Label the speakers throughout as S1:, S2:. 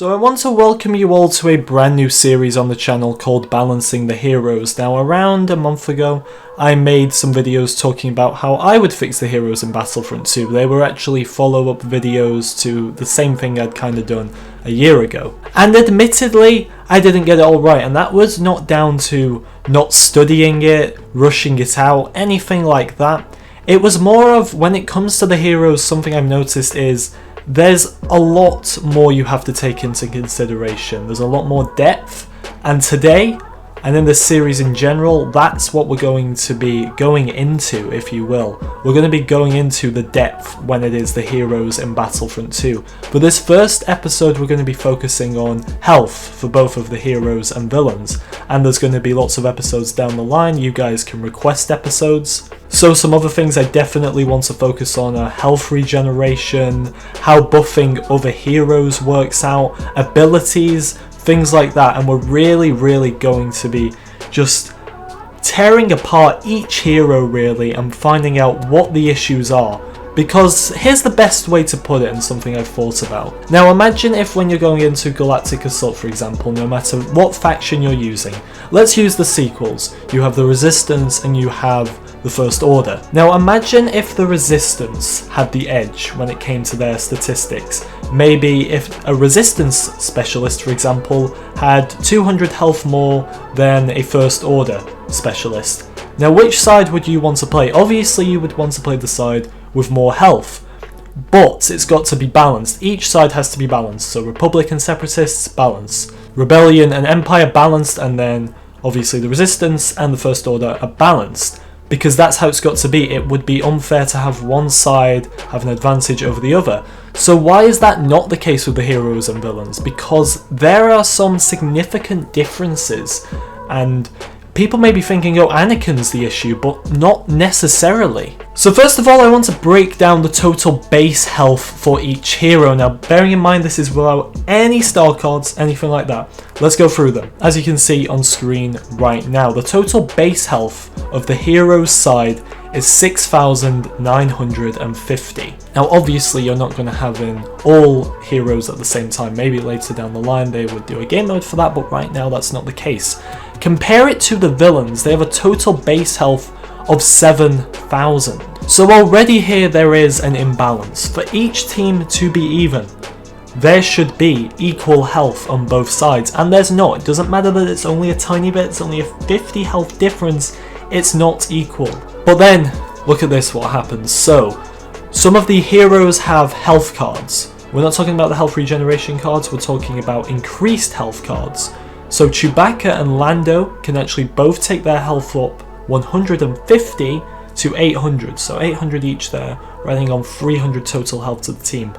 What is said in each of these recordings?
S1: So I want to welcome you all to a brand new series on the channel called Balancing the Heroes. Now around a month ago I made some videos talking about how I would fix the heroes in Battlefront 2. They were actually follow-up videos to the same thing I'd kind of done a year ago. And admittedly I didn't get it all right, and that was not down to not studying it, rushing it out, anything like that. It was more of, when it comes to the heroes, something I've noticed is there's a lot more you have to take into consideration. There's a lot more depth, and today, and in this series in general, that's what we're going to be going into, if you will. We're going to be going into the depth when it is the heroes in Battlefront 2. For this first episode, we're going to be focusing on health for both of the heroes and villains, and there's going to be lots of episodes down the line. You guys can request episodes. So some other things I definitely want to focus on are health regeneration, how buffing other heroes works out, abilities, things like that. And we're really going to be just tearing apart each hero really and finding out what the issues are. Because here's the best way to put it, and something I've thought about. Now imagine if when you're going into Galactic Assault, for example, no matter what faction you're using, let's use the sequels. You have the Resistance and you have the First Order. Now imagine if the Resistance had the edge when it came to their statistics. Maybe if a Resistance specialist, for example, had 200 health more than a First Order specialist. Now which side would you want to play? Obviously you would want to play the side with more health, but it's got to be balanced. Each side has to be balanced. So Republic and Separatists, balance. Rebellion and Empire, balanced, and then obviously the Resistance and the First Order are balanced. Because that's how it's got to be. It would be unfair to have one side have an advantage over the other. So why is that not the case with the heroes and villains? Because there are some significant differences, and people may be thinking, oh, Anakin's the issue, but not necessarily. So first of all, I want to break down the total base health for each hero. Now, bearing in mind this is without any star cards, anything like that. Let's go through them. As you can see on screen right now, the total base health of the hero's side is 6,950. Now obviously you're not going to have in all heroes at the same time. Maybe later down the line they would do a game mode for that, but right now that's not the case. Compare it to the villains. They have a total base health of 7,000. So already here there is an imbalance. For each team to be even, there should be equal health on both sides, and there's not. It doesn't matter that it's only a tiny bit, it's only a 50 health difference, it's not equal. But then, look at this, what happens. So, some of the heroes have health cards. We're not talking about the health regeneration cards, we're talking about increased health cards. So Chewbacca and Lando can actually both take their health up 150 to 800, so 800 each there, running on 300 total health to the team.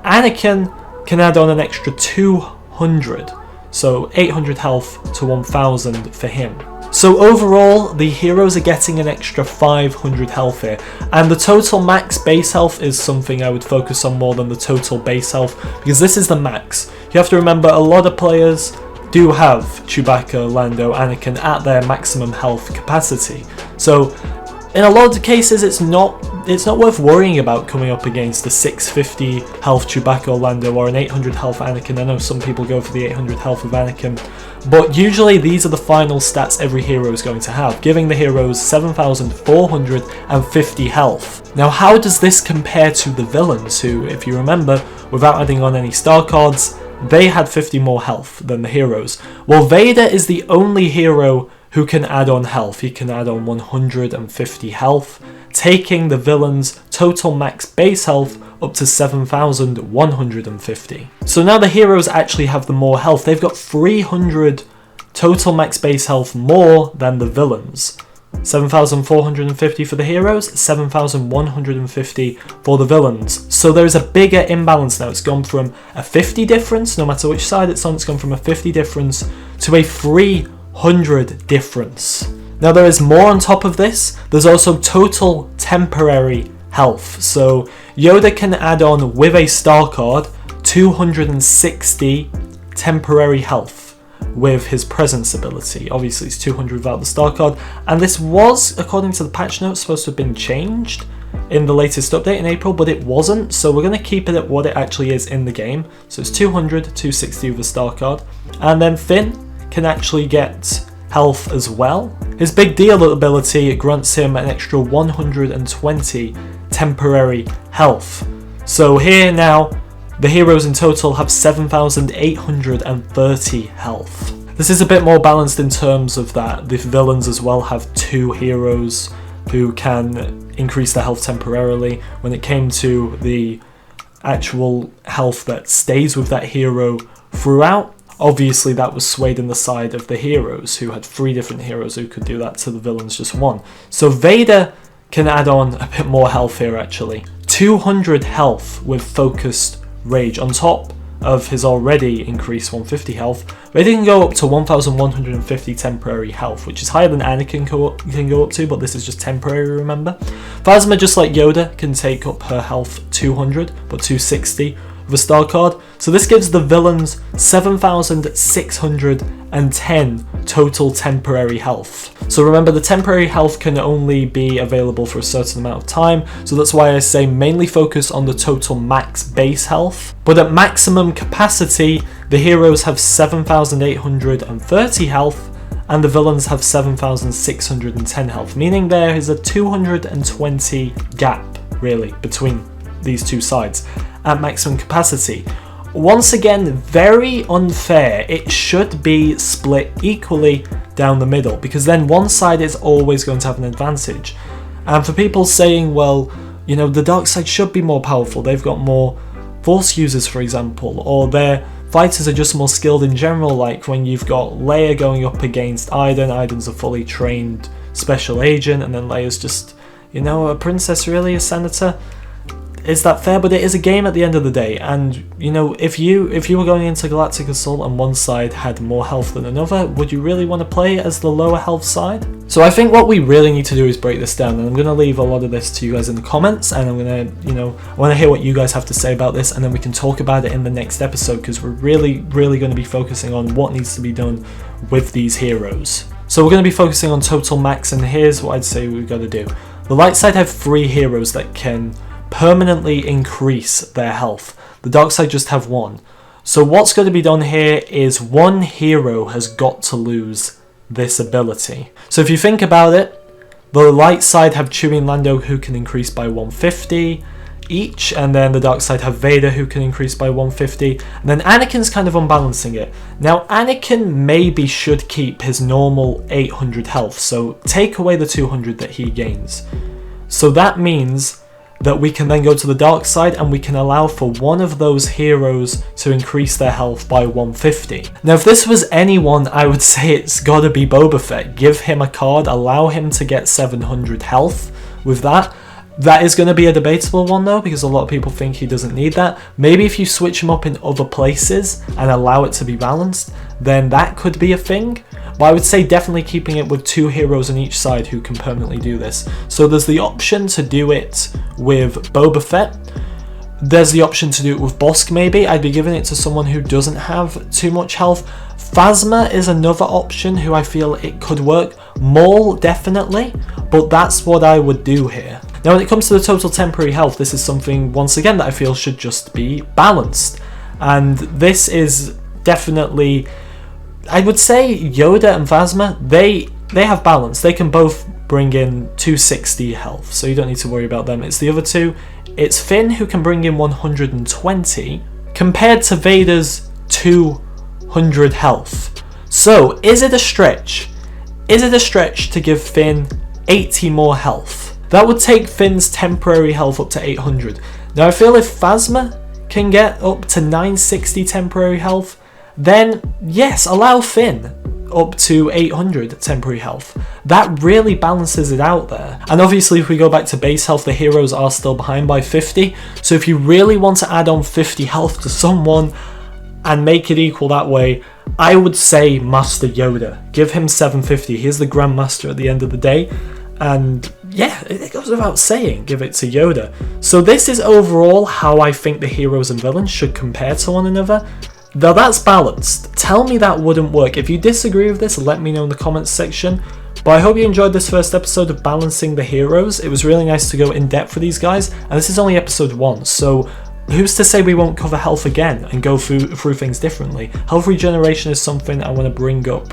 S1: Anakin can add on an extra 200, so 800 health to 1000 for him. So overall, the heroes are getting an extra 500 health here, and the total max base health is something I would focus on more than the total base health, because this is the max. You have to remember, a lot of players do have Chewbacca, Lando, Anakin at their maximum health capacity. So in a lot of cases it's not worth worrying about coming up against the 650 health Chewbacca or Lando or an 800 health Anakin. I know some people go for the 800 health of Anakin, but usually these are the final stats every hero is going to have, giving the heroes 7,450 health. Now how does this compare to the villains, who, if you remember, without adding on any star cards, they had 50 more health than the heroes? Well, Vader is the only hero who can add on health. He can add on 150 health, taking the villain's total max base health up to 7,150. So now the heroes actually have the more health. They've got 300 total max base health more than the villains. 7,450 for the heroes, 7,150 for the villains. So there's a bigger imbalance now. It's gone from a 50 difference, no matter which side it's on, it's gone from a 50 difference to a 300 difference. Now there is more on top of this. There's also total temporary health. So Yoda can add on, with a star card, 260 temporary health with his presence ability. Obviously it's 200 without the star card, and this was, according to the patch notes, supposed to have been changed. in the latest update in April, but it wasn't, so we're going to keep it at what it actually is in the game. So it's 200, 260 with a star card. And then Finn can actually get health as well. His big deal ability grants him an extra 120 temporary health. So here now, the heroes in total have 7,830 health. This is a bit more balanced in terms of that the villains as well have 2 heroes who can increase their health temporarily. When it came to the actual health that stays with that hero throughout, obviously that was swayed in the side of the heroes, who had 3 different heroes who could do that to the villains just 1. So Vader can add on a bit more health here actually. 200 health with focused rage on top of his already increased 150 health. Vader can go up to 1,150 temporary health, which is higher than Anakin can go up to, but this is just temporary, remember. Phasma, just like Yoda, can take up her health 200, but 260 with a star card. So this gives the villains 7,610 total temporary health. So remember, the temporary health can only be available for a certain amount of time, so that's why I say mainly focus on the total max base health. But at maximum capacity, the heroes have 7,830 health and the villains have 7,610 health, meaning there is a 220 gap really between these two sides at maximum capacity. Once again, very unfair. It should be split equally down the middle, because then one side is always going to have an advantage. And for people saying, well, you know, the dark side should be more powerful, they've got more force users, for example, or their fighters are just more skilled in general, like when you've got Leia going up against Iden. Iden's a fully trained special agent, and then Leia's just, you know, a princess, really, a senator. Is that fair? But it is a game at the end of the day, and you know, if you were going into Galactic Assault and one side had more health than another, would you really want to play as the lower health side? So I think what we really need to do is break this down, and I'm going to leave a lot of this to you guys in the comments, and I'm going to, you know, I want to hear what you guys have to say about this, and then we can talk about it in the next episode, because we're really going to be focusing on what needs to be done with these heroes. So we're going to be focusing on total max, and here's what I'd say we've got to do. The light side have 3 heroes that can permanently increase their health. The dark side just have 1. So what's going to be done here is one hero has got to lose this ability. So if you think about it, the light side have Chewie and Lando who can increase by 150 each, and then the dark side have Vader who can increase by 150, and then Anakin's kind of unbalancing it. Now Anakin maybe should keep his normal 800 health, so take away the 200 that he gains. So that means that we can then go to the dark side and we can allow for one of those heroes to increase their health by 150. Now if this was anyone, I would say it's gotta be Boba Fett. Give him a card, allow him to get 700 health with that. That is going to be a debatable one though, because a lot of people think he doesn't need that. Maybe if you switch him up in other places and allow it to be balanced, then that could be a thing. But I would say definitely keeping it with 2 heroes on each side who can permanently do this. So there's the option to do it with Boba Fett. There's the option to do it with Bosk maybe. I'd be giving it to someone who doesn't have too much health. Phasma is another option who I feel it could work. Maul definitely, but that's what I would do here. Now when it comes to the total temporary health, this is something once again that I feel should just be balanced. And this is definitely, I would say Yoda and Phasma, they have balance. They can both bring in 260 health, so you don't need to worry about them. It's the other two. It's Finn who can bring in 120 compared to Vader's 200 health. So is it a stretch? Is it a stretch to give Finn 80 more health? That would take Finn's temporary health up to 800. Now I feel if Phasma can get up to 960 temporary health, then yes, allow Finn up to 800 temporary health. That really balances it out there. And obviously if we go back to base health, the heroes are still behind by 50. So if you really want to add on 50 health to someone and make it equal that way, I would say Master Yoda. Give him 750. He's the Grandmaster at the end of the day. And yeah, it goes without saying, give it to Yoda. So this is overall how I think the heroes and villains should compare to one another. Though that's balanced. Tell me that wouldn't work. If you disagree with this, let me know in the comments section. But I hope you enjoyed this first episode of Balancing the Heroes. It was really nice to go in depth for these guys, and this is only episode 1, so who's to say we won't cover health again and go through things differently? Health regeneration is something I want to bring up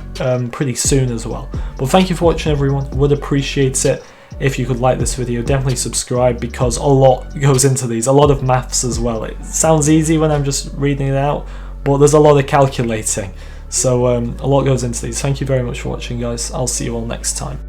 S1: pretty soon as well. But thank you for watching, everyone. Would appreciate it if you could like this video. Definitely subscribe, because a lot goes into these, a lot of maths as well. It sounds easy when I'm just reading it out, but there's a lot of calculating, so a lot goes into these. Thank you very much for watching, guys. I'll see you all next time.